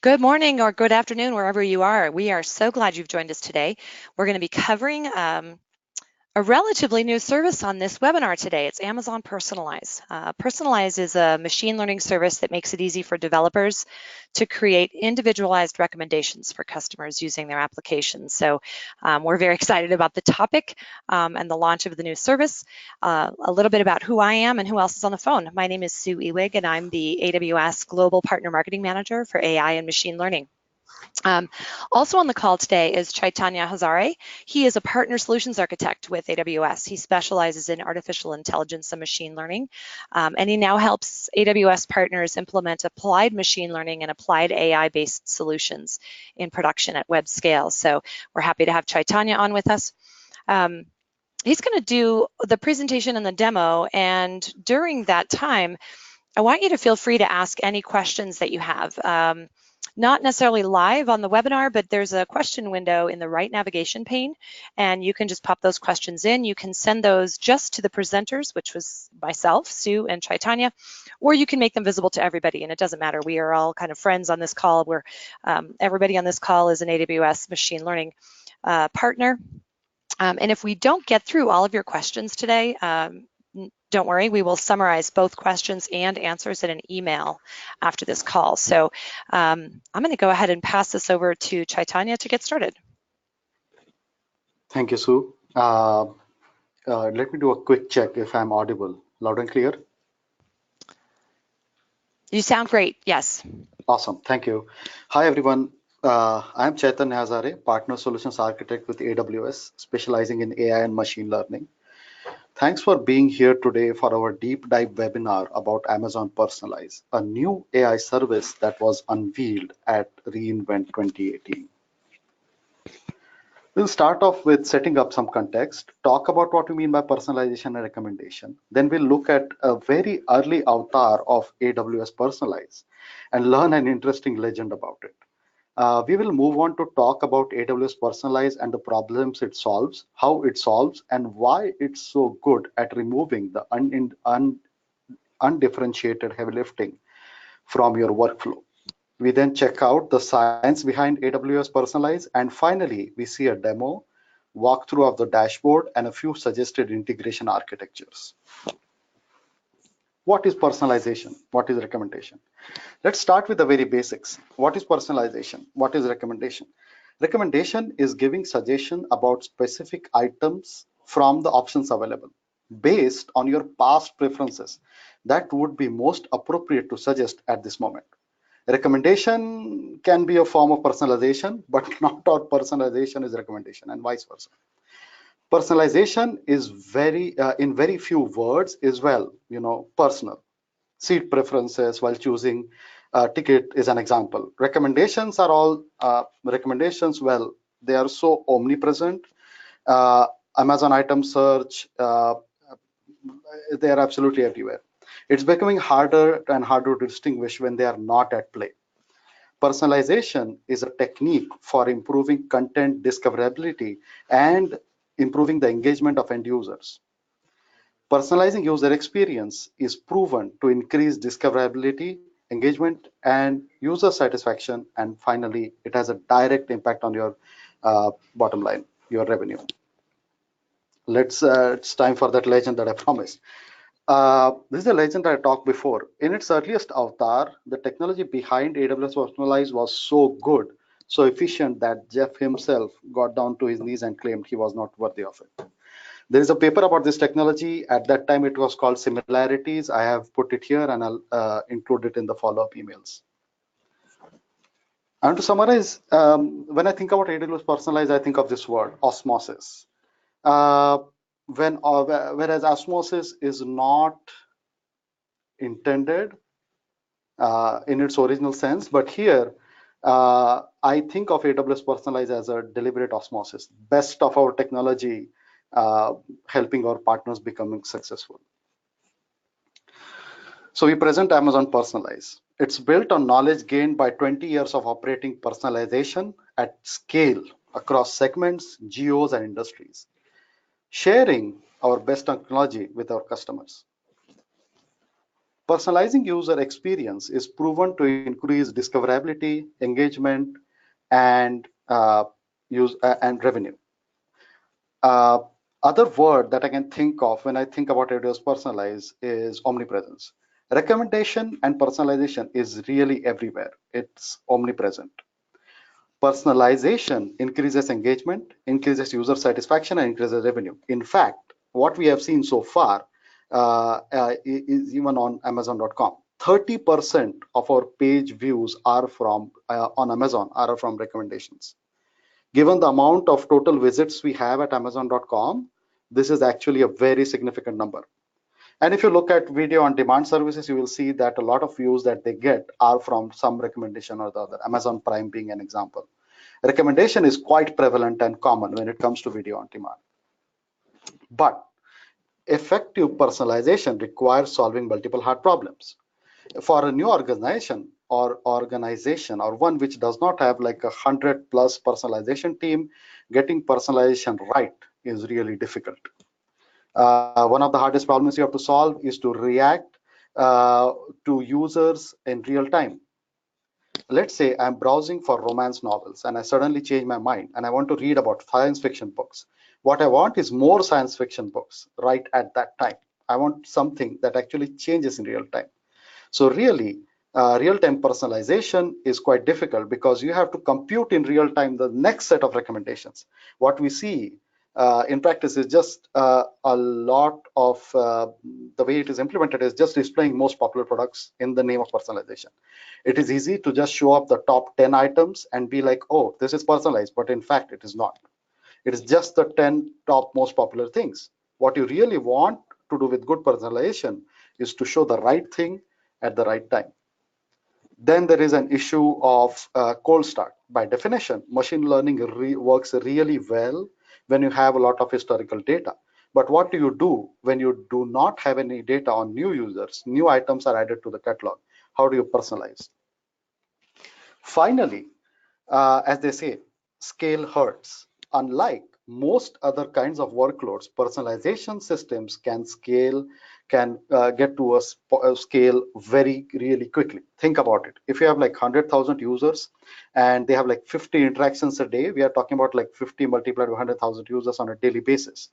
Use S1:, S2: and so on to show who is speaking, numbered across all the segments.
S1: Good morning or good afternoon, wherever you are. We are so glad you've joined us today. We're going to be covering a relatively new service on this webinar today. It's Amazon Personalize. Personalize is a machine learning service that makes it easy for developers to create individualized recommendations for customers using their applications. So we're very excited about the topic and the launch of the new service. A little bit about who I am and who else is on the phone. My name is Sue Ewig, and I'm the AWS Global Partner Marketing Manager for AI and Machine Learning. Also on the call today is Chaitanya Hazare. He is a partner solutions architect with AWS. He specializes in artificial intelligence and machine learning, and he now helps AWS partners implement applied machine learning and applied AI-based solutions in production at web scale. So we're happy to have Chaitanya on with us. He's going to do the presentation and the demo, and during that time, I want you to feel free to ask any questions that you have. Not necessarily live on the webinar, but there's a question window in the right navigation pane, and you can just pop those questions in. You can send those just to the presenters, which was myself, Sue, and Chaitanya, or you can make them visible to everybody, and it doesn't matter. We are all kind of friends on this call. Everybody on this call is an AWS machine learning partner. And if we don't get through all of your questions today, don't worry, we will summarize both questions and answers in an email after this call. So I'm going to go ahead and pass this over to Chaitanya to get started.
S2: Thank you, Sue. Let me do a quick check if I'm audible. Loud and clear?
S1: You sound great, yes.
S2: Awesome, thank you. Hi, everyone. I'm Chaitanya Hazare, Partner Solutions Architect with AWS, specializing in AI and machine learning. Thanks for being here today for our deep dive webinar about Amazon Personalize, a new AI service that was unveiled at reInvent 2018. We'll start off with setting up some context, talk about what we mean by personalization and recommendation. Then we'll look at a very early avatar of AWS Personalize and learn an interesting legend about it. We will move on to talk about AWS Personalize and the problems it solves, how it solves, and why it's so good at removing the undifferentiated heavy lifting from your workflow. We then check out the science behind AWS Personalize, and finally, we see a demo, walkthrough of the dashboard, and a few suggested integration architectures. What is personalization? What is recommendation? Let's start with the very basics. What is personalization? What is recommendation? Recommendation is giving suggestion about specific items from the options available based on your past preferences that would be most appropriate to suggest at this moment. Recommendation can be a form of personalization, but not all personalization is recommendation, and vice versa. Personalization is in very few words is personal. Seat preferences while choosing a ticket is an example. Recommendations are all recommendations. Well, they are so omnipresent. Amazon item search, they are absolutely everywhere. It's becoming harder and harder to distinguish when they are not at play. Personalization is a technique for improving content discoverability and improving the engagement of end users. Personalizing user experience is proven to increase discoverability, engagement, and user satisfaction. And finally, it has a direct impact on your bottom line, your revenue. It's time for that legend that I promised. This is a legend I talked before. In its earliest avatar, the technology behind AWS Personalize was so good, so efficient that Jeff himself got down to his knees and claimed he was not worthy of it. There is a paper about this technology. At that time, it was called Similarities. I have put it here, and I'll include it in the follow-up emails. And to summarize, when I think about AWS Personalize, I think of this word, osmosis. Whereas osmosis is not intended in its original sense, but here I think of AWS Personalize as a deliberate osmosis, best of our technology helping our partners becoming successful. So we present Amazon Personalize. It's built on knowledge gained by 20 years of operating personalization at scale across segments, geos, and industries, sharing our best technology with our customers. Personalizing user experience is proven to increase discoverability, engagement, and and revenue. Uh, Other word that I can think of when I think about AWS Personalize is omnipresence. Recommendation and personalization is really everywhere. It's omnipresent. Personalization increases engagement, increases user satisfaction, and increases revenue. In fact, what we have seen so far is even on Amazon.com. 30% of our page views are from on Amazon are from recommendations. Given the amount of total visits we have at Amazon.com, this is actually a very significant number. And if you look at video on demand services, you will see that a lot of views that they get are from some recommendation or the other, Amazon Prime being an example. Recommendation is quite prevalent and common when it comes to video on demand. But effective personalization requires solving multiple hard problems. For a new organization or one which does not have like 100+ personalization team, getting personalization right is really difficult. One of the hardest problems you have to solve is to react to users in real time. Let's say I'm browsing for romance novels and I suddenly change my mind and I want to read about science fiction books. What I want is more science fiction books right at that time. I want something that actually changes in real time. So really, real-time personalization is quite difficult because you have to compute in real time the next set of recommendations. What we see in practice is just a lot of the way it is implemented is just displaying most popular products in the name of personalization. It is easy to just show up the top 10 items and be like, oh, this is personalized, but in fact, it is not. It is just the 10 top most popular things. What you really want to do with good personalization is to show the right thing at the right time. Then there is an issue of cold start. By definition, machine learning works really well when you have a lot of historical data. But what do you do when you do not have any data on new users? New items are added to the catalog. How do you personalize? Finally, as they say, scale hurts. Unlike most other kinds of workloads, personalization systems can get to a scale very really quickly. Think about it. If you have like 100,000 users and they have like 50 interactions a day, we are talking about like 50 multiplied by 100,000 users on a daily basis.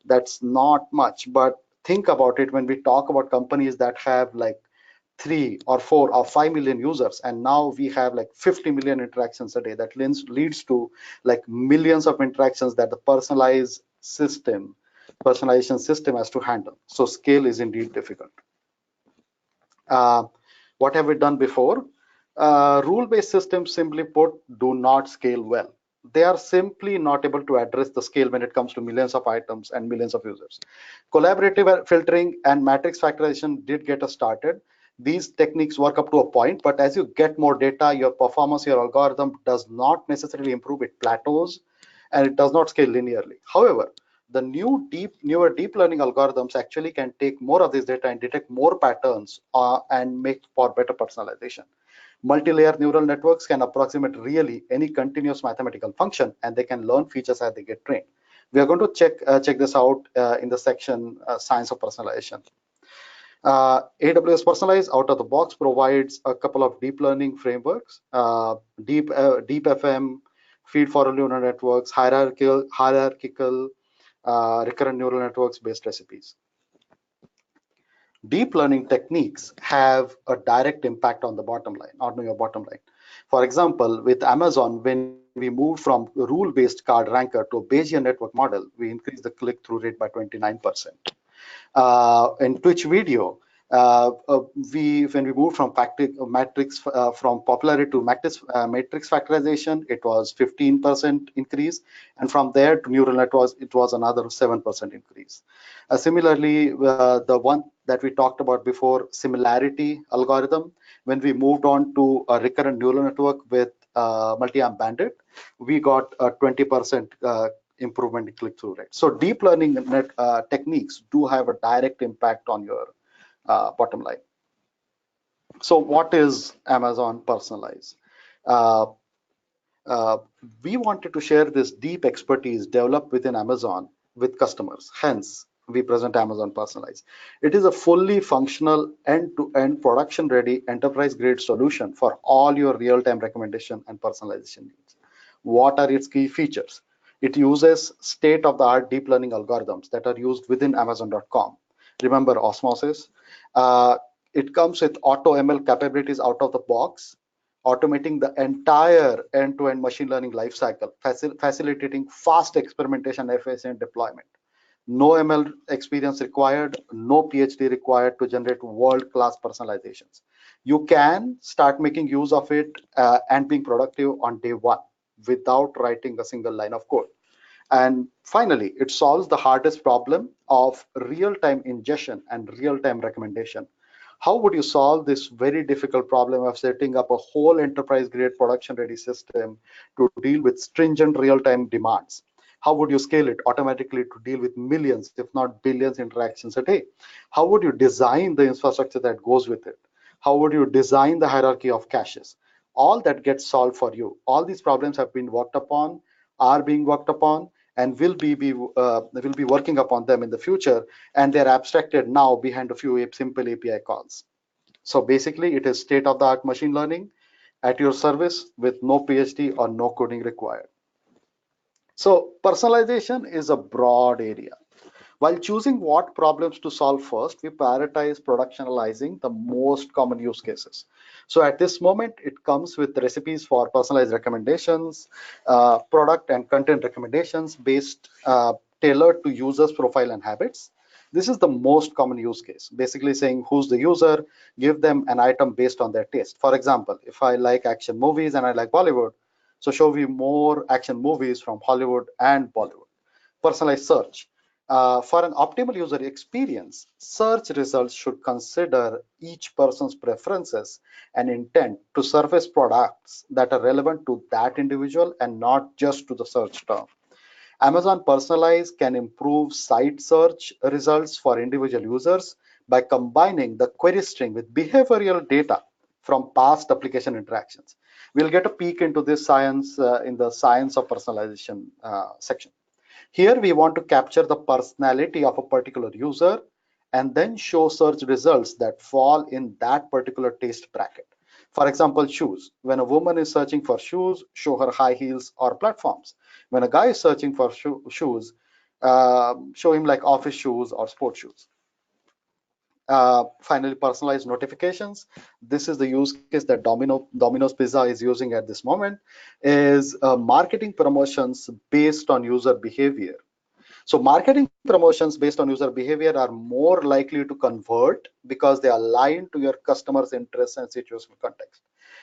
S2: That's not much, but think about it when we talk about companies that have like 3 or 4 or 5 million users, and now we have like 50 million interactions a day. That leads to like millions of interactions that the personalization system has to handle. So scale is indeed difficult. uh, what have we done before? Rule-based systems, simply put, do not scale well. They are simply not able to address the scale when it comes to millions of items and millions of users. Collaborative filtering and matrix factorization did get us started. These techniques work up to a point, but as you get more data, your performance, your algorithm does not necessarily improve. It plateaus and it does not scale linearly. However, the newer deep learning algorithms actually can take more of this data and detect more patterns and make for better personalization. Multi-layer neural networks can approximate really any continuous mathematical function, and they can learn features as they get trained. We are going to check this out in the section Science of Personalization. AWS Personalize out of the box provides a couple of deep learning frameworks, deep FM, feed forward neural networks, hierarchical recurrent neural networks based recipes. Deep learning techniques have a direct impact on the bottom line, on your bottom line. For example, with Amazon, when we moved from rule-based card ranker to a Bayesian network model, we increased the click-through rate by 29%. In Twitch video, when we moved from from popularity to matrix factorization, it was 15% increase, and from there to neural networks, it was another 7% increase. Similarly, the one that we talked about before, similarity algorithm, when we moved on to a recurrent neural network with multi-amp bandit, we got a 20% improvement in click-through rate. So deep learning techniques do have a direct impact on your bottom line. So what is Amazon Personalize? Uh, uh, we wanted to share this deep expertise developed within Amazon with customers. Hence, we present Amazon Personalize. It is a fully functional end-to-end production-ready enterprise-grade solution for all your real-time recommendation and personalization needs. What are its key features? It uses state-of-the-art deep learning algorithms that are used within Amazon.com. Remember Osmosis? Uh, it comes with AutoML capabilities out of the box, automating the entire end-to-end machine learning lifecycle, facilitating fast experimentation and efficient deployment. No ML experience required, no PhD required to generate world-class personalizations. You can start making use of it and being productive on day one without writing a single line of code. And finally, it solves the hardest problem of real-time ingestion and real-time recommendation. How would you solve this very difficult problem of setting up a whole enterprise-grade production-ready system to deal with stringent real-time demands? How would you scale it automatically to deal with millions, if not billions, interactions a day? How would you design the infrastructure that goes with it? How would you design the hierarchy of caches? All that gets solved for you. All these problems have been worked upon, are being worked upon, and will be working upon them in the future, and they're abstracted now behind a few simple API calls. So basically, it is state-of-the-art machine learning at your service with no PhD or no coding required. So personalization is a broad area. While choosing what problems to solve first, we prioritize productionalizing the most common use cases. So at this moment, it comes with recipes for personalized recommendations, product and content recommendations tailored to users' profile and habits. This is the most common use case, basically saying who's the user, give them an item based on their taste. For example, if I like action movies and I like Bollywood, so show me more action movies from Hollywood and Bollywood. Personalized search. For an optimal user experience, search results should consider each person's preferences and intent to surface products that are relevant to that individual and not just to the search term. Amazon Personalize can improve site search results for individual users by combining the query string with behavioral data from past application interactions. We'll get a peek into this science in the science of personalization section. Here we want to capture the personality of a particular user and then show search results that fall in that particular taste bracket. For example, shoes. When a woman is searching for shoes, show her high heels or platforms. When a guy is searching for shoes, show him like office shoes or sport shoes. Finally, personalized notifications. This is the use case that Domino's Pizza is using at this moment, is marketing promotions based on user behavior. So marketing promotions based on user behavior are more likely to convert because they align to your customer's interests and situational context.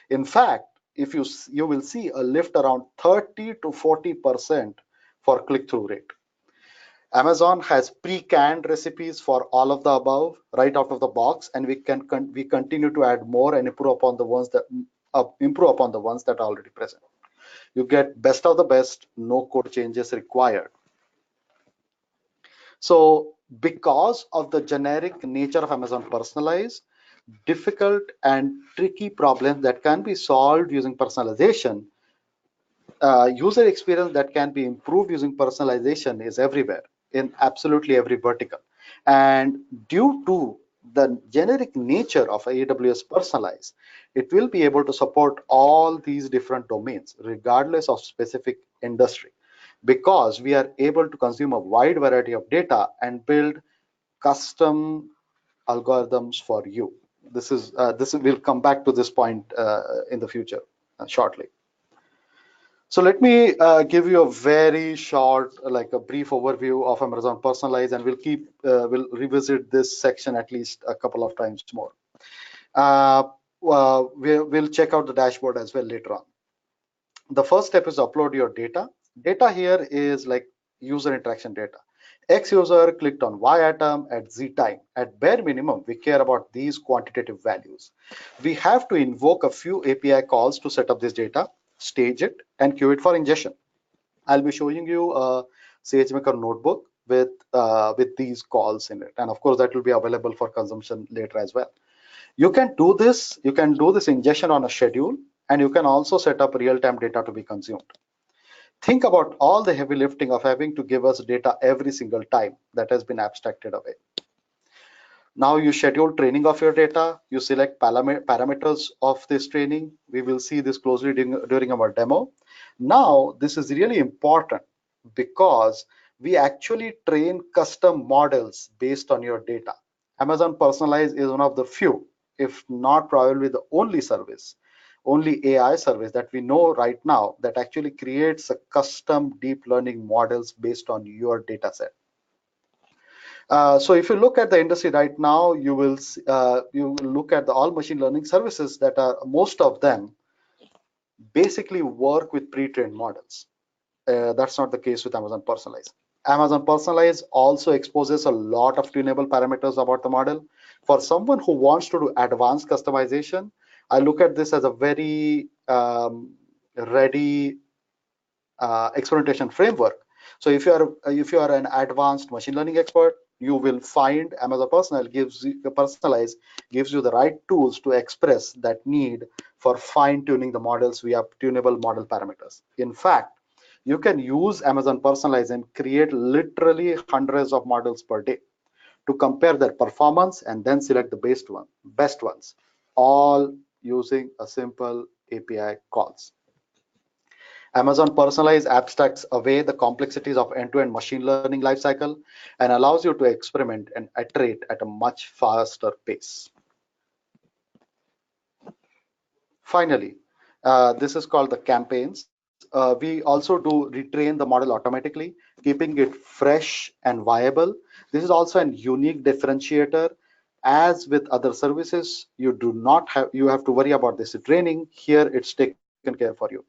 S2: In fact, if you will see a lift around 30 to 40% for click-through rate. Amazon has pre-canned recipes for all of the above right out of the box, and we continue to add more and improve upon the ones that are already present. You get best of the best, no code changes required. So because of the generic nature of Amazon Personalize, difficult and tricky problems that can be solved using personalization, user experience that can be improved using personalization is everywhere in absolutely every vertical. And due to the generic nature of AWS Personalize, it will be able to support all these different domains regardless of specific industry, because we are able to consume a wide variety of data and build custom algorithms for you. We'll come back to this point in the future shortly. So let me give you a very short, like a brief overview of Amazon Personalize, and we'll revisit this section at least a couple of times more. We'll check out the dashboard as well later on. The first step is upload your data. Data here is like user interaction data. X user clicked on Y item at Z time. At bare minimum, we care about these quantitative values. We have to invoke a few API calls to set up this data, stage it, and queue it for ingestion. I'll be showing you a SageMaker notebook with these calls in it, and of course that will be available for consumption later as well. You can do this ingestion on a schedule, and you can also set up real-time data to be consumed. Think about all the heavy lifting of having to give us data every single time that has been abstracted away. Now you schedule training of your data, you select parameters of this training. We will see this closely during our demo. Now, this is really important because we actually train custom models based on your data. Amazon Personalize is one of the few, if not probably the only service, only AI service that we know right now that actually creates a custom deep learning models based on your data set. So if you look at the industry right now, you will look at all machine learning services that are most of them basically work with pre-trained models. That's not the case with Amazon Personalize. Amazon Personalize also exposes a lot of tunable parameters about the model. For someone who wants to do advanced customization, I look at this as a very ready experimentation framework. So if you are an advanced machine learning expert, you will find Amazon Personalize gives you the right tools to express that need for fine tuning the models via tunable model parameters. In fact, you can use Amazon Personalize and create literally hundreds of models per day to compare their performance and then select the best ones, all using a simple API calls. Amazon Personalize abstracts away the complexities of end-to-end machine learning lifecycle and allows you to experiment and iterate at a much faster pace. Finally, this is called the campaigns. We also do retrain the model automatically, keeping it fresh and viable. This is also a unique differentiator. As with other services, you have to worry about this training. Here, it's taken care for you.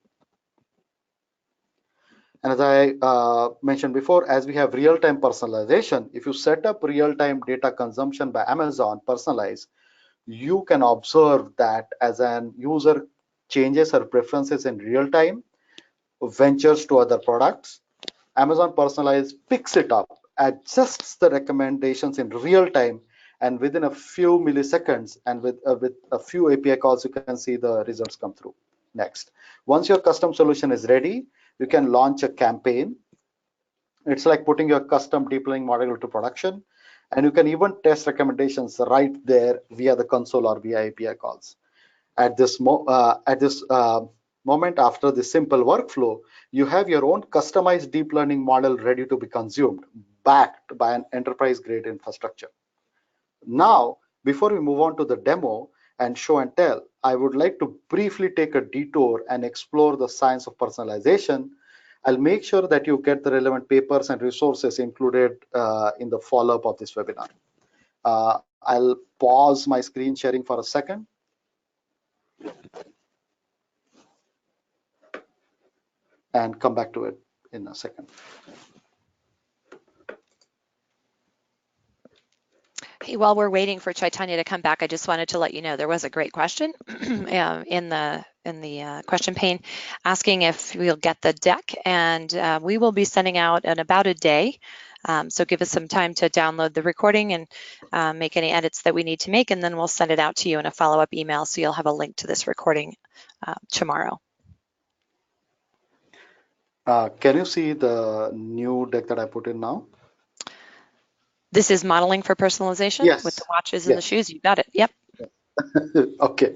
S2: And as I mentioned before, as we have real-time personalization, if you set up real-time data consumption by Amazon Personalize, you can observe that as an user changes her preferences in real time, ventures to other products, Amazon Personalize picks it up, adjusts the recommendations in real time, and within a few milliseconds and with a few API calls, you can see the results come through. Next, once your custom solution is ready, you can launch a campaign. It's like putting your custom deep learning model into production, and you can even test recommendations right there via the console or via API calls. At this moment, after this simple workflow, you have your own customized deep learning model ready to be consumed, backed by an enterprise-grade infrastructure. Now, before we move on to the demo and show and tell, I would like to briefly take a detour and explore the science of personalization. I'll make sure that you get the relevant papers and resources included in the follow-up of this webinar. I'll pause my screen sharing for a second. And come back to it in a second.
S1: Hey, while we're waiting for Chaitanya to come back, I just wanted to let you know there was a great question in the question pane asking if we'll get the deck, and we will be sending out in about a day. So give us some time to download the recording and make any edits that we need to make, and then we'll send it out to you in a follow-up email so you'll have a link to this recording tomorrow.
S2: Can you see the new deck that I put in now?
S1: This is modeling for personalization.
S2: Yes.
S1: With the watches and the shoes. You got it. Yep.
S2: Okay.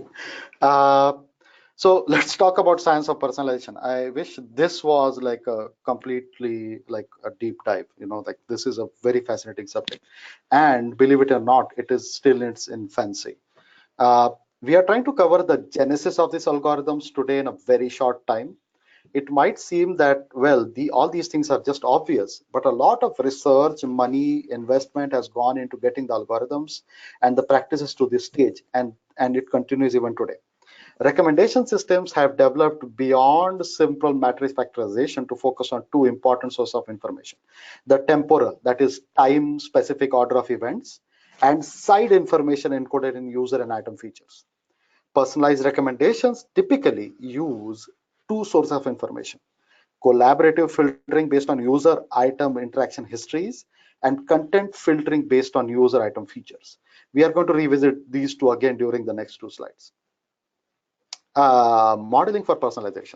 S2: So let's talk about science of personalization. I wish this was like a completely like a deep dive. Like this is a very fascinating subject, and believe it or not, it is still in its infancy. We are trying to cover the genesis of these algorithms today in a very short time. It might seem that, well, all these things are just obvious, but a lot of research, money, investment has gone into getting the algorithms and the practices to this stage, and it continues even today. Recommendation systems have developed beyond simple matrix factorization to focus on two important sources of information: the temporal, that is time-specific order of events, and side information encoded in user and item features. Personalized recommendations typically use two sources of information: collaborative filtering based on user item interaction histories, and content filtering based on user item features. We are going to revisit these two again during the next two slides. Modeling for personalization.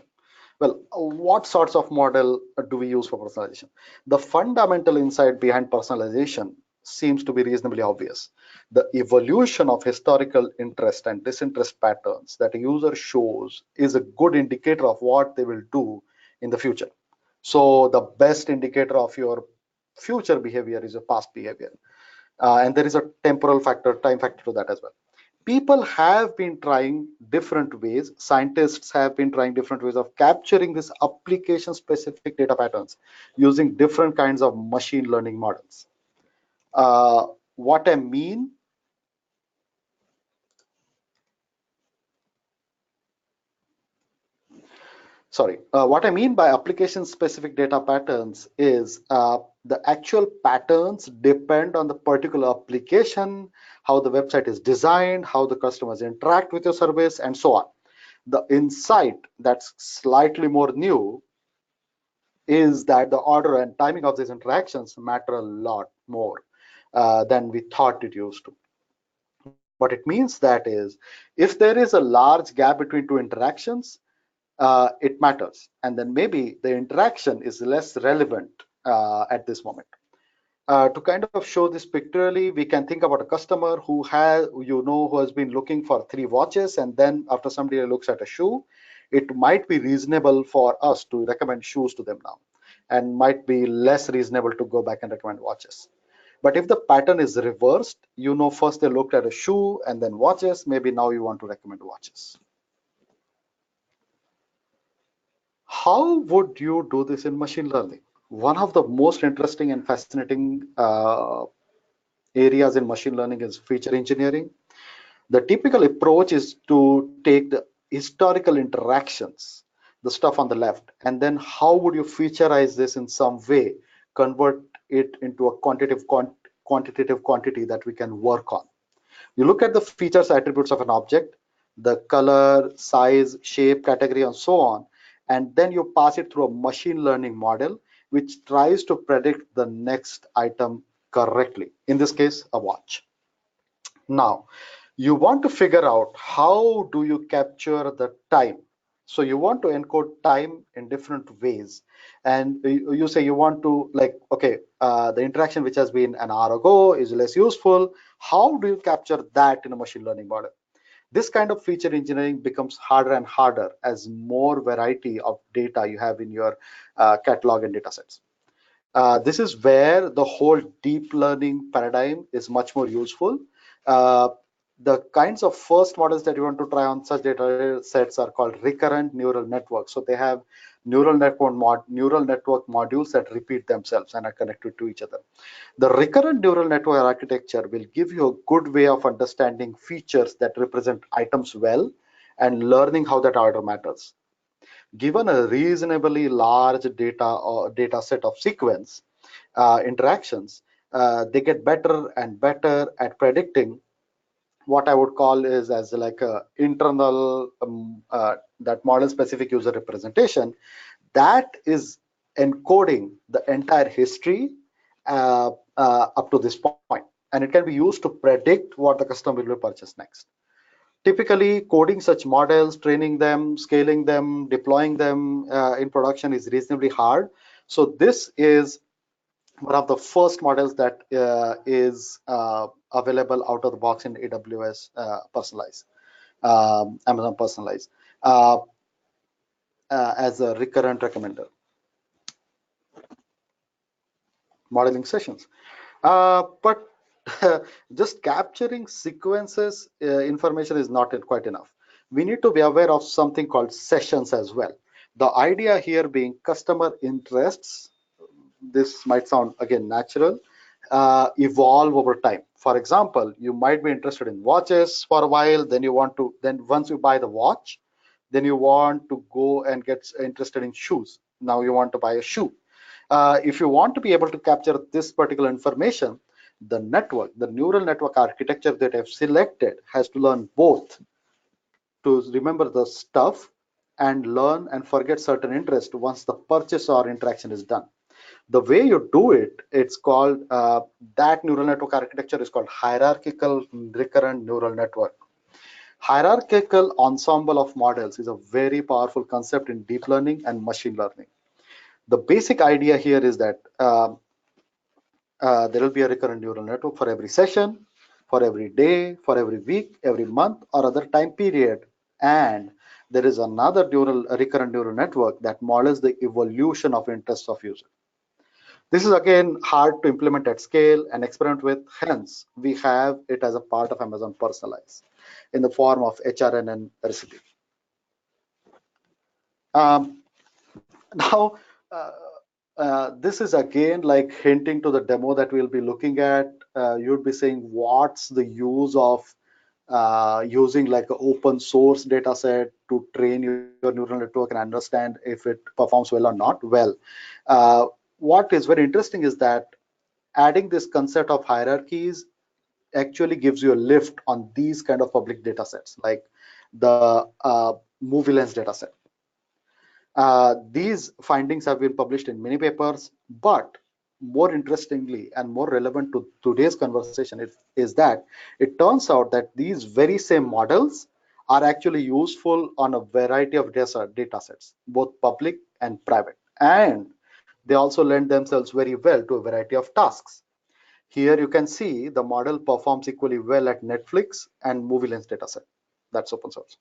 S2: Well, what sorts of model do we use for personalization? The fundamental insight behind personalization seems to be reasonably obvious. The evolution of historical interest and disinterest patterns that a user shows is a good indicator of what they will do in the future. So the best indicator of your future behavior is your past behavior. And there is a temporal factor, time factor to that as well. People have been trying different ways, scientists have been trying different ways of capturing this application specific data patterns using different kinds of machine learning models. uh, what I mean what I mean by application specific data patterns is the actual patterns depend on the particular application, how the website is designed, how the customers interact with your service, and so on. The insight that's slightly more new is that the order and timing of these interactions matter a lot more than we thought it used to. What it means that is, if there is a large gap between two interactions, it matters, and then maybe the interaction is less relevant at this moment. To kind of show this pictorially, we can think about a customer who has been looking for 3 watches, and then after somebody looks at a shoe, it might be reasonable for us to recommend shoes to them now, and might be less reasonable to go back and recommend watches. But if the pattern is reversed, first they looked at a shoe and then watches, maybe now you want to recommend watches. How would you do this in machine learning? One of the most interesting and fascinating areas in machine learning is feature engineering. The typical approach is to take the historical interactions, the stuff on the left, and then how would you featureize this in some way, convert it into a quantitative quantity that we can work on. You look at the features attributes of an object, the color, size, shape, category, and so on, and then you pass it through a machine learning model which tries to predict the next item correctly. In this case, a watch. Now, you want to figure out how do you capture the time. So you want to encode time in different ways. And you say you want to, like, okay, the interaction which has been an hour ago is less useful. How do you capture that in a machine learning model? This kind of feature engineering becomes harder and harder as more variety of data you have in your catalog and data sets. This is where the whole deep learning paradigm is much more useful. Uh, the kinds of first models that you want to try on such data sets are called recurrent neural networks. So they have neural network modules that repeat themselves and are connected to each other. The recurrent neural network architecture will give you a good way of understanding features that represent items well and learning how that order matters. Given a reasonably large data set of sequence interactions, they get better and better at predicting what I would call is as like a internal that model specific user representation that is encoding the entire history up to this point, and it can be used to predict what the customer will purchase next. Typically, coding such models, training them, scaling them, deploying them in production is reasonably hard. So this is one of the first models that is available out of the box in AWS Personalize, Amazon Personalize, uh, as a recurrent recommender modeling sessions. But just capturing sequences information is not quite enough. We need to be aware of something called sessions as well. The idea here being customer interests. This might sound again natural, evolve over time. For example, you might be interested in watches for a while, then once you buy the watch, then you want to go and get interested in shoes. Now you want to buy a shoe. If you want to be able to capture this particular information, the neural network architecture that I've selected has to learn both to remember the stuff and learn and forget certain interest once the purchase or interaction is done. The way you do it, it's called that neural network architecture is called hierarchical recurrent neural network. Hierarchical ensemble of models is a very powerful concept in deep learning and machine learning. The basic idea here is that there will be a recurrent neural network for every session, for every day, for every week, every month, or other time period. And there is another recurrent neural network that models the evolution of interests of users. This is again hard to implement at scale and experiment with. Hence, we have it as a part of Amazon Personalize in the form of HRNN recipe. Um, now, uh, this is again like hinting to the demo that we'll be looking at. You'd be saying, what's the use of using like an open source data set to train your neural network and understand if it performs well or not? Well, uh, what is very interesting is that adding this concept of hierarchies actually gives you a lift on these kind of public data sets, like the movie lens data set. These findings have been published in many papers, but more interestingly and more relevant to today's conversation is that it turns out that these very same models are actually useful on a variety of data sets, both public and private. And they also lend themselves very well to a variety of tasks. Here you can see the model performs equally well at Netflix and movie lens dataset. That's open source.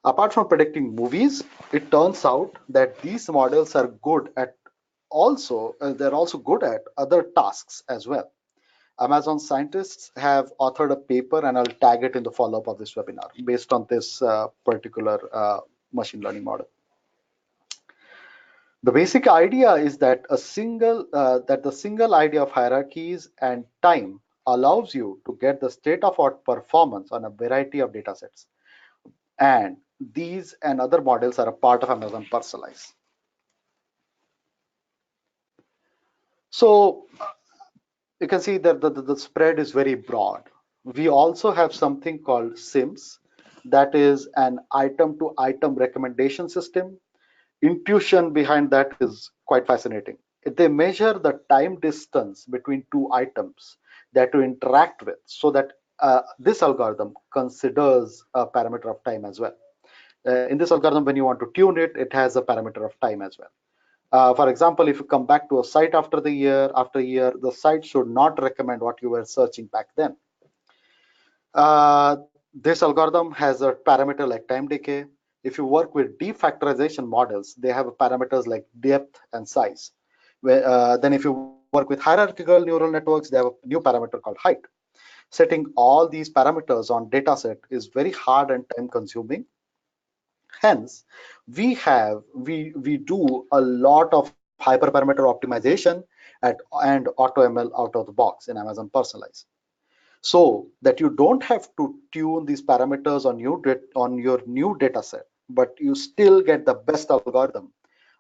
S2: Apart from predicting movies, it turns out that these models are good at they're also good at other tasks as well. Amazon scientists have authored a paper, and I'll tag it in the follow-up of this webinar based on this particular machine learning model. The basic idea is that the single idea of hierarchies and time allows you to get the state-of-art performance on a variety of data sets. And these and other models are a part of Amazon Personalize. So you can see that the spread is very broad. We also have something called SIMS, that is an item-to-item recommendation system. Intuition behind that is quite fascinating. They measure the time distance between two items that you interact with, so that this algorithm considers a parameter of time as well. In this algorithm, when you want to tune it, it has a parameter of time as well. For example, if you come back to a site after a year, the site should not recommend what you were searching back then. This algorithm has a parameter like time decay. If you work with deep factorization models, they have parameters like depth and size. Then if you work with hierarchical neural networks, they have a new parameter called height. Setting all these parameters on dataset is very hard and time consuming. Hence, we do a lot of hyperparameter optimization and AutoML out of the box in Amazon Personalize, so that you don't have to tune these parameters on your new data set, but you still get the best algorithm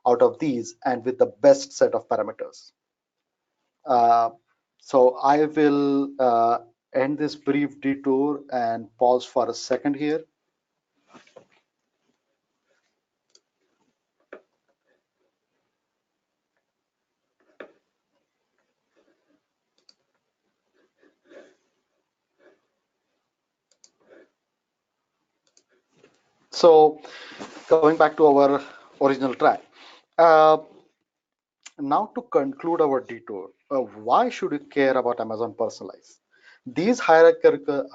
S2: out of these and with the best set of parameters. Uh, so I will end this brief detour and pause for a second here. So coming back to our original track. Uh, Now to conclude our detour, why should you care about Amazon Personalize? These hierarchical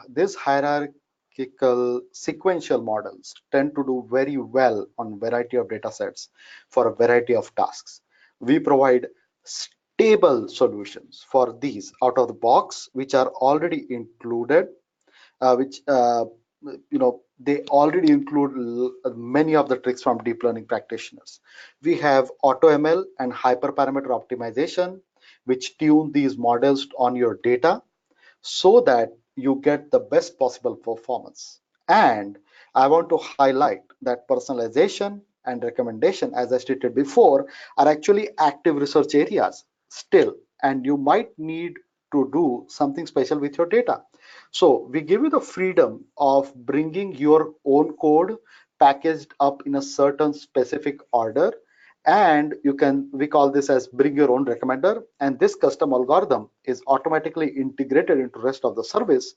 S2: sequential models tend to do very well on variety of data sets for a variety of tasks. We provide stable solutions for these out of the box, which are already included, which they already include many of the tricks from deep learning practitioners. We have AutoML and hyperparameter optimization, which tune these models on your data so that you get the best possible performance. And I want to highlight that personalization and recommendation, as I stated before, are actually active research areas still, and you might need to do something special with your data. So we give you the freedom of bringing your own code packaged up in a certain specific order, and we call this as bring your own recommender, and this custom algorithm is automatically integrated into rest of the service,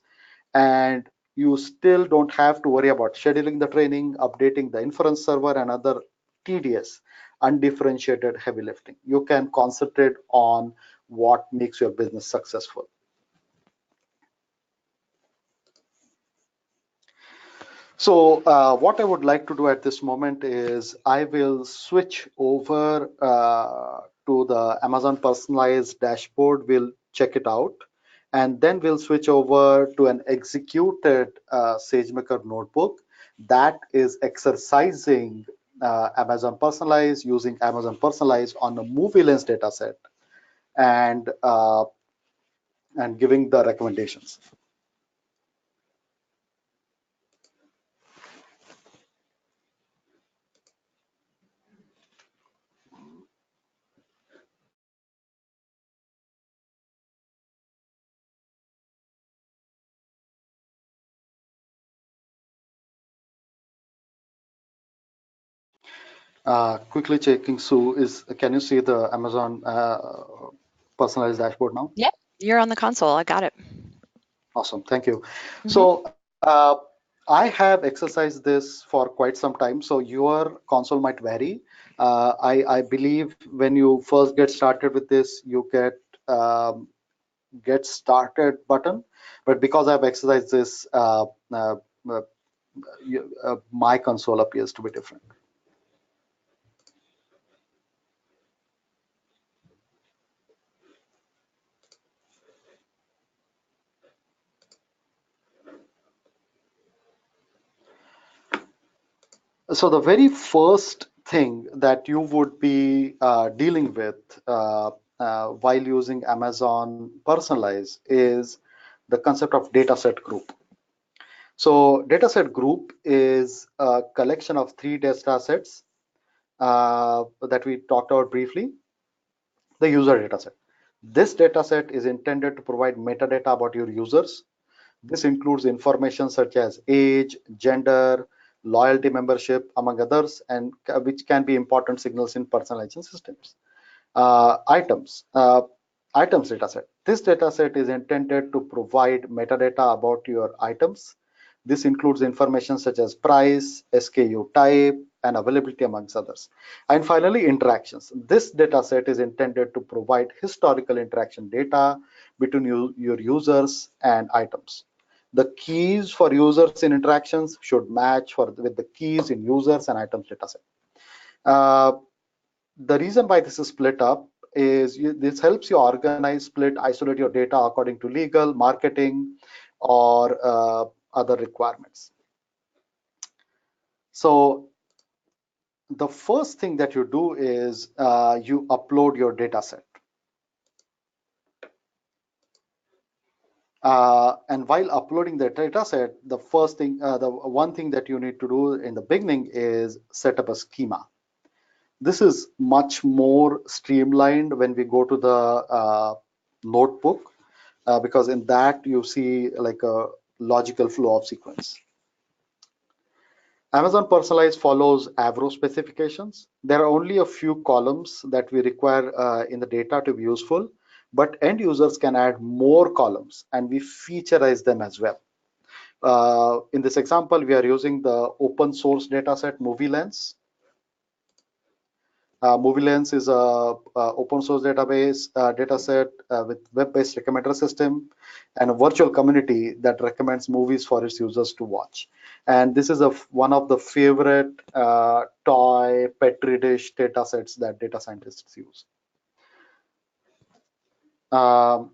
S2: and you still don't have to worry about scheduling the training, updating the inference server, and other tedious, undifferentiated heavy lifting. You can concentrate on what makes your business successful. So what I would like to do at this moment is I will switch over to the Amazon Personalized dashboard. We'll check it out. And then we'll switch over to an executed SageMaker notebook that is exercising Amazon Personalize using Amazon Personalize on a movie lens dataset and giving the recommendations. Quickly checking, Sue, can you see the Amazon Personalized dashboard now?
S1: Yep, you're on the console. I got it.
S2: Awesome, thank you.
S1: Mm-hmm.
S2: So I have exercised this for quite some time, so your console might vary. I believe when you first get started with this, you get started button, but because I've exercised this, uh, my console appears to be different. So the very first thing that you would be dealing with while using Amazon Personalize is the concept of dataset group. So dataset group is a collection of 3 datasets that we talked about briefly. The user dataset. This dataset is intended to provide metadata about your users. This includes information such as age, gender, loyalty membership, among others, and which can be important signals in personalization systems. Items. Items dataset. This dataset is intended to provide metadata about your items. This includes information such as price, SKU type, and availability, amongst others. And finally, interactions. This dataset is intended to provide historical interaction data between your users and items. The keys for users in interactions should match with the keys in users and items dataset. Uh, the reason why this is split up is this helps you organize, split, isolate your data according to legal, marketing, or other requirements. So the first thing that you do is you upload your data set. And while uploading the data set, the first thing, the one thing that you need to do in the beginning is set up a schema. This is much more streamlined when we go to the notebook, because in that you see like a logical flow of sequence. Amazon Personalize follows Avro specifications. There are only a few columns that we require in the data to be useful, but end users can add more columns and we featureize them as well. In this example, we are using the open source dataset Movie Lens. Movie Lens is a open source database dataset with web-based recommender system and a virtual community that recommends movies for its users to watch. And this is one of the favorite toy petri dish datasets that data scientists use. Um,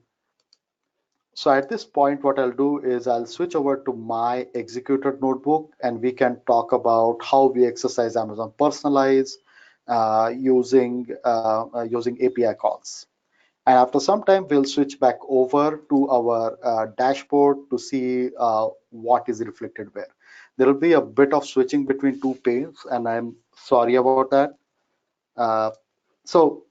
S2: so at this point, what I'll do is I'll switch over to my executed notebook and we can talk about how we exercise Amazon Personalize using API calls. And after some time, we'll switch back over to our dashboard to see what is reflected where. There will be a bit of switching between two panes, and I'm sorry about that. Uh, so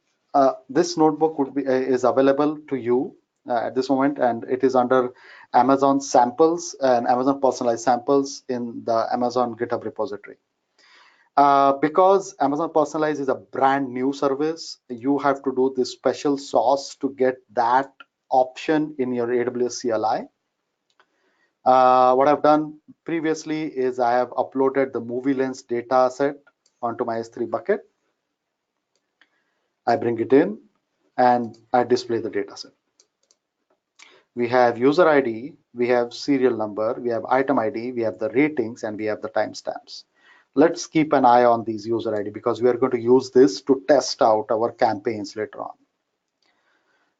S2: this notebook is available to you at this moment, and it is under Amazon samples and Amazon personalized samples in the Amazon GitHub repository. Because Amazon Personalize is a brand new service, you have to do this special sauce to get that option in your AWS CLI. What I've done previously is I have uploaded the movie lens data set onto my S3 bucket. I bring it in and I display the data set. We have user ID, we have serial number, we have item ID, we have the ratings, and we have the timestamps. Let's keep an eye on these user ID because we are going to use this to test out our campaigns later on.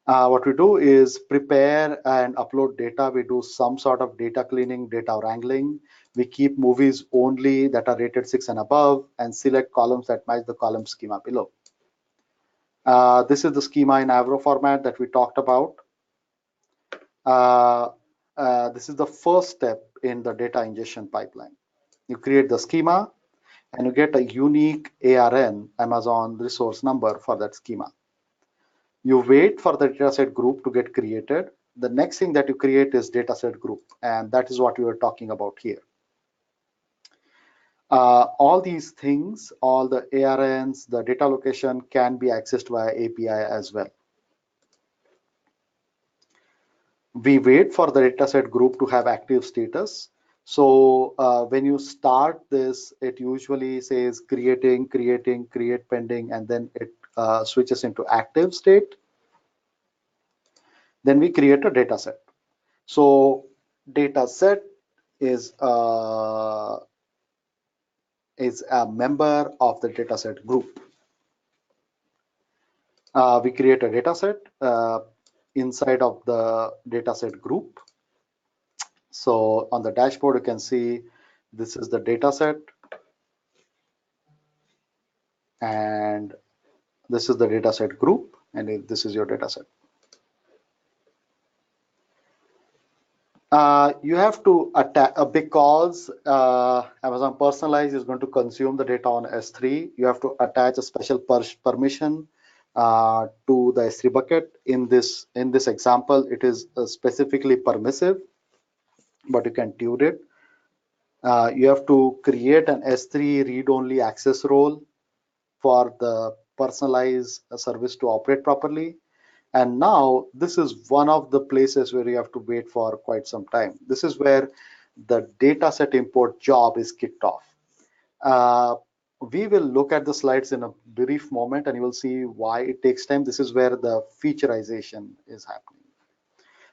S2: What we do is prepare and upload data. We do some sort of data cleaning, data wrangling. We keep movies only that are rated 6 and above and select columns that match the column schema below. This is the schema in Avro format that we talked about. This is the first step in the data ingestion pipeline. You create the schema and you get a unique ARN, Amazon resource number, for that schema. You wait for the dataset group to get created. The next thing that you create is dataset group, and that is what we were talking about here. All these things, all the ARNs, the data location can be accessed via API as well. We wait for the dataset group to have active status. So when you start this, it usually says creating, create pending, and then it switches into active state. Then we create a dataset. So dataset is a member of the dataset group. We create a dataset inside of the dataset group. So on the dashboard, you can see this is the dataset, and this is the dataset group, and this is your dataset. You have to attach because Amazon Personalize is going to consume the data on S3. You have to attach a special permission to the S3 bucket. In this example, it is specifically permissive, but you can tune it. You have to create an S3 read-only access role for the Personalize service to operate properly. And now this is one of the places where you have to wait for quite some time. This is where the dataset import job is kicked off. We will look at the slides in a brief moment and you will see why it takes time. This is where the featureization is happening.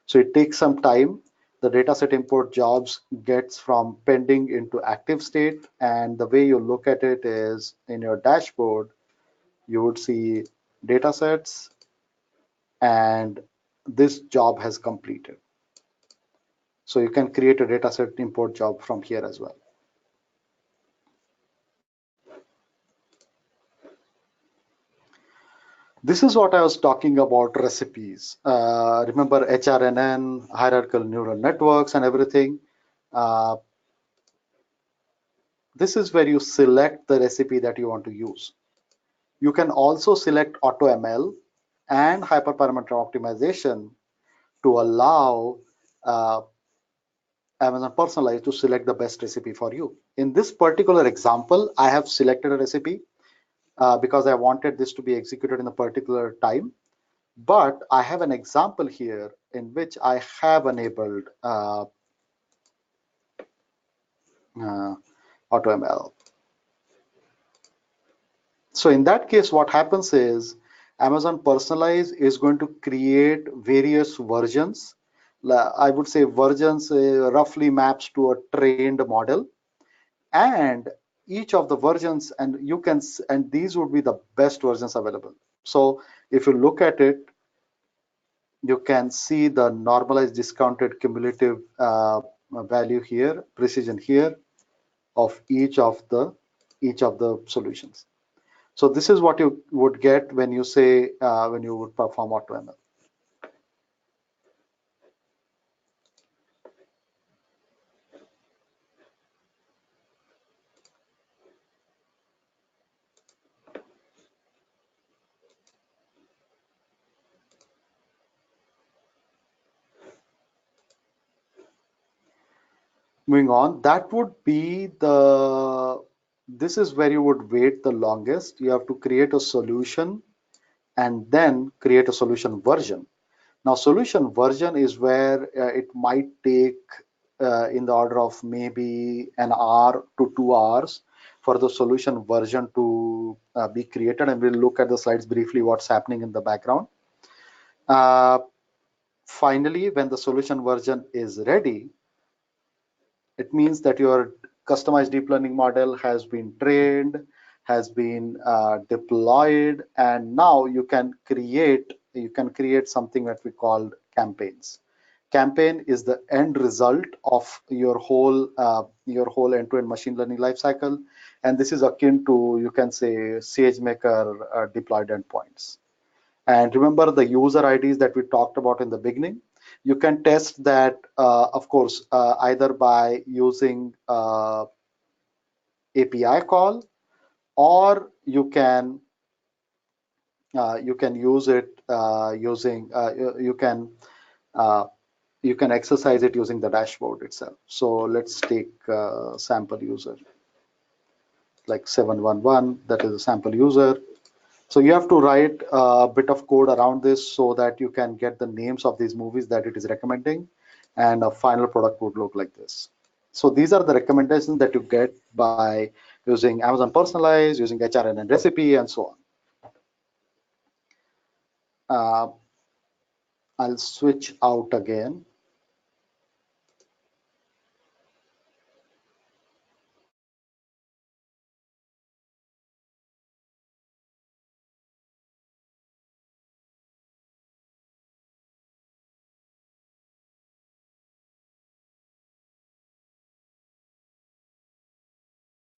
S2: So it takes some time. The dataset import jobs gets from pending into active state. And the way you look at it is in your dashboard, you would see datasets, and this job has completed. So you can create a dataset import job from here as well. This is what I was talking about, recipes. Remember HRNN, hierarchical neural networks and everything. This is where you select the recipe that you want to use. You can also select AutoML and hyperparameter optimization to allow Amazon Personalize to select the best recipe for you. In this particular example, I have selected a recipe because I wanted this to be executed in a particular time. But I have an example here in which I have enabled AutoML. So in that case, what happens is Amazon Personalize is going to create various versions. I would say versions roughly maps to a trained model, and each of the versions, and these would be the best versions available. So if you look at it, you can see the normalized discounted cumulative value here, precision here of each of the solutions. So this is what you would get when you say when you would perform AutoML. Moving on, that would be this is where you would wait the longest. You have to create a solution and then create a solution version. Now, solution version is where it might take in the order of maybe an hour to 2 hours for the solution version to be created, and we'll look at the slides briefly what's happening in the background. Uh, Finally, when the solution version is ready, it means that your customized deep learning model has been trained, has been deployed, and now you can create something that we call campaigns. Campaign is the end result of your whole end-to-end machine learning lifecycle, and this is akin to, you can say, SageMaker deployed endpoints. And remember the user IDs that we talked about in the beginning. You can test that, of course, either by using API call, or you can use it using uh, you can exercise it using the dashboard itself. So let's take sample user like 711. That is a sample user. So you have to write a bit of code around this so that you can get the names of these movies that it is recommending, and a final product would look like this. So these are the recommendations that you get by using Amazon Personalize, using HRN and Recipe, and so on. I'll switch out again.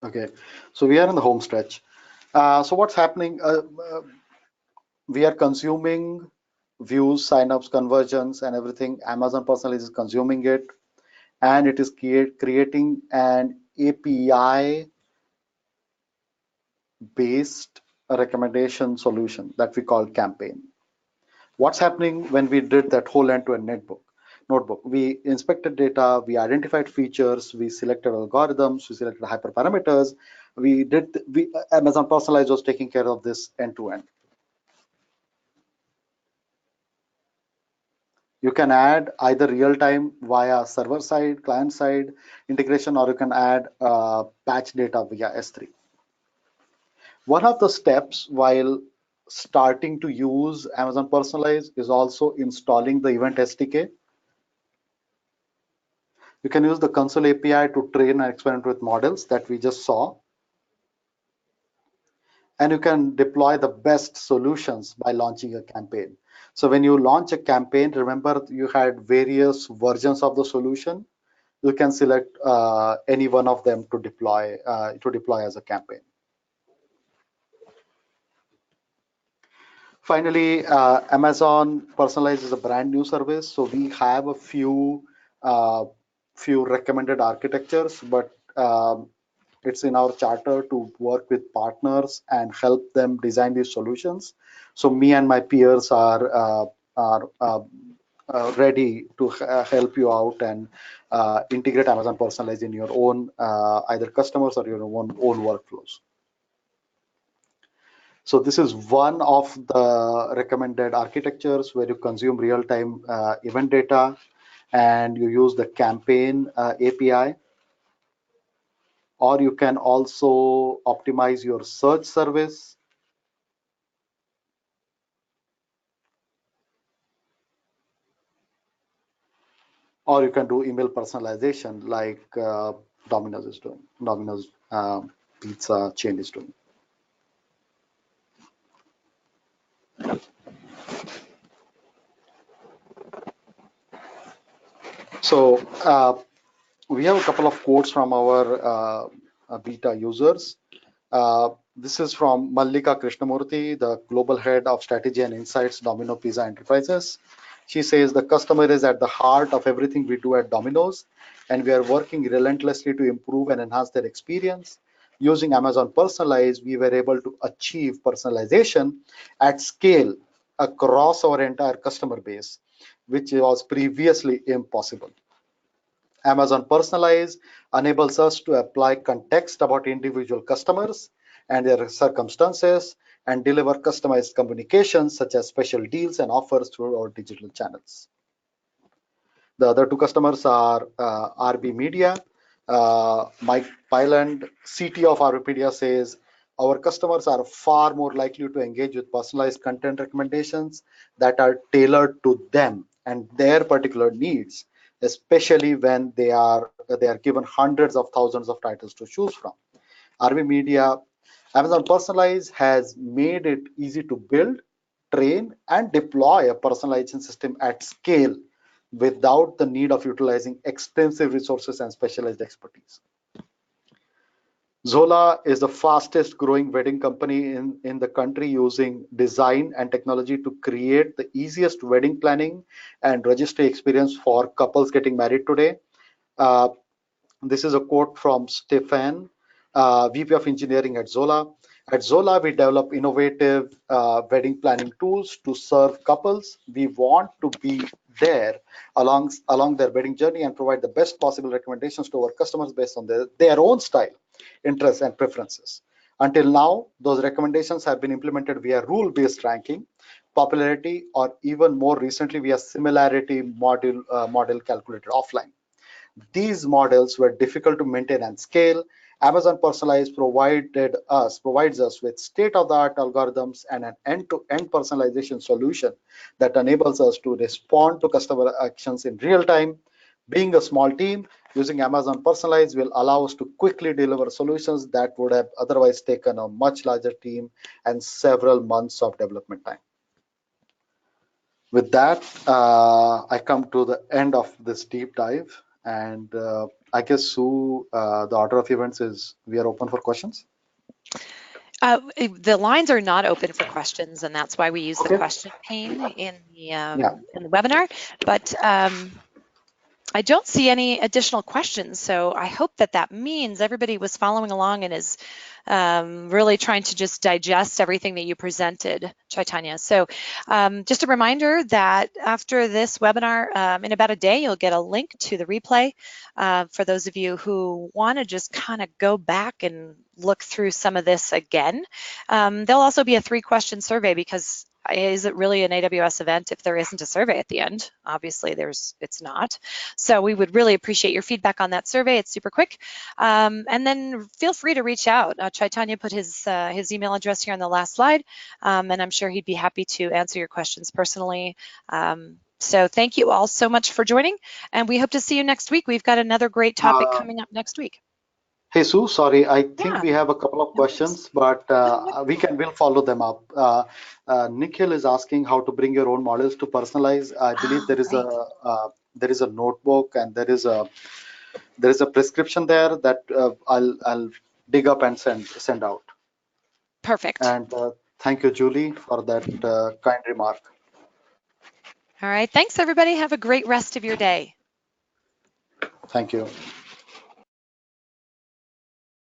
S2: Okay, so we are in the home stretch. So what's happening? We are consuming views, signups, conversions, and everything. Amazon Personalize is consuming it, and it is creating an API based recommendation solution that we call campaign. What's happening when we did that whole end-to-end notebook? We inspected data, we identified features, we selected algorithms, we selected hyperparameters. Amazon Personalize was taking care of this end-to-end. You can add either real-time via server side, client side integration, or you can add batch data via S3. One of the steps while starting to use Amazon Personalize is also installing the event SDK. You can use the console API to train and experiment with models that we just saw. And you can deploy the best solutions by launching a campaign. So when you launch a campaign, remember you had various versions of the solution. You can select any one of them to deploy as a campaign. Finally, Amazon Personalize is a brand new service, so we have a few recommended architectures, but it's in our charter to work with partners and help them design these solutions. So me and my peers are ready to help you out and integrate Amazon Personalize in your own either customers or your own workflows. So this is one of the recommended architectures where you consume real-time event data and you use the campaign API, or you can also optimize your search service, or you can do email personalization like Domino's is doing. Domino's pizza chain is doing. So we have a couple of quotes from our beta users. This is from Mallika Krishnamurthy, the Global Head of Strategy and Insights, Domino Pizza Enterprises. She says, the customer is at the heart of everything we do at Domino's, and we are working relentlessly to improve and enhance their experience. Using Amazon Personalize, we were able to achieve personalization at scale across our entire customer base, which was previously impossible. Amazon Personalize enables us to apply context about individual customers and their circumstances and deliver customized communications such as special deals and offers through our digital channels. The other two customers are RB Media. Mike Pyland, CTO of RB Media, says our customers are far more likely to engage with personalized content recommendations that are tailored to them and their particular needs, especially when they are given hundreds of thousands of titles to choose from. RB Media, Amazon Personalize has made it easy to build, train, and deploy a personalization system at scale without the need of utilizing extensive resources and specialized expertise. Zola is the fastest growing wedding company in the country, using design and technology to create the easiest wedding planning and registry experience for couples getting married today. Uh, this is a quote from Stefan, VP of Engineering at Zola. At Zola, we develop innovative wedding planning tools to serve couples. We want to be there along their wedding journey and provide the best possible recommendations to our customers based on their own style, interests, and preferences. Until now, those recommendations have been implemented via rule-based ranking, popularity, or even more recently via similarity model calculated offline. These models were difficult to maintain and scale. Amazon Personalize provides us with state-of-the-art algorithms and an end-to-end personalization solution that enables us to respond to customer actions in real time. Being a small team, using Amazon Personalize will allow us to quickly deliver solutions that would have otherwise taken a much larger team and several months of development time. With that, I come to the end of this deep dive, and I guess, Sue, the order of events is we are open for questions.
S1: The lines are not open for questions, and that's why we use the
S2: Okay.
S1: question pane
S2: Yeah.
S1: in the webinar. But I don't see any additional questions, so I hope that means everybody was following along and is really trying to just digest everything that you presented, Chaitanya. So just a reminder that after this webinar, in about a day, you'll get a link to the replay for those of you who want to just kind of go back and look through some of this again. There'll also be a 3-question survey, because is it really an AWS event if there isn't a survey at the end? Obviously, it's not. So we would really appreciate your feedback on that survey. It's super quick. And then feel free to reach out. Chaitanya put his email address here on the last slide, and I'm sure he'd be happy to answer your questions personally. So thank you all so much for joining, and we hope to see you next week. We've got another great topic coming up next week.
S2: Hey, Sue, sorry, I think
S1: Yeah,
S2: we have a couple of
S1: no worries.
S2: questions, but we'll follow them up. Nikhil is asking how to bring your own models to personalize. I believe
S1: Oh, right.
S2: there is a notebook, and there is a prescription there that I'll dig up and send out.
S1: Perfect.
S2: And thank you, Julie, for that kind remark.
S1: All right. Thanks, everybody. Have a great rest of your day.
S2: Thank you.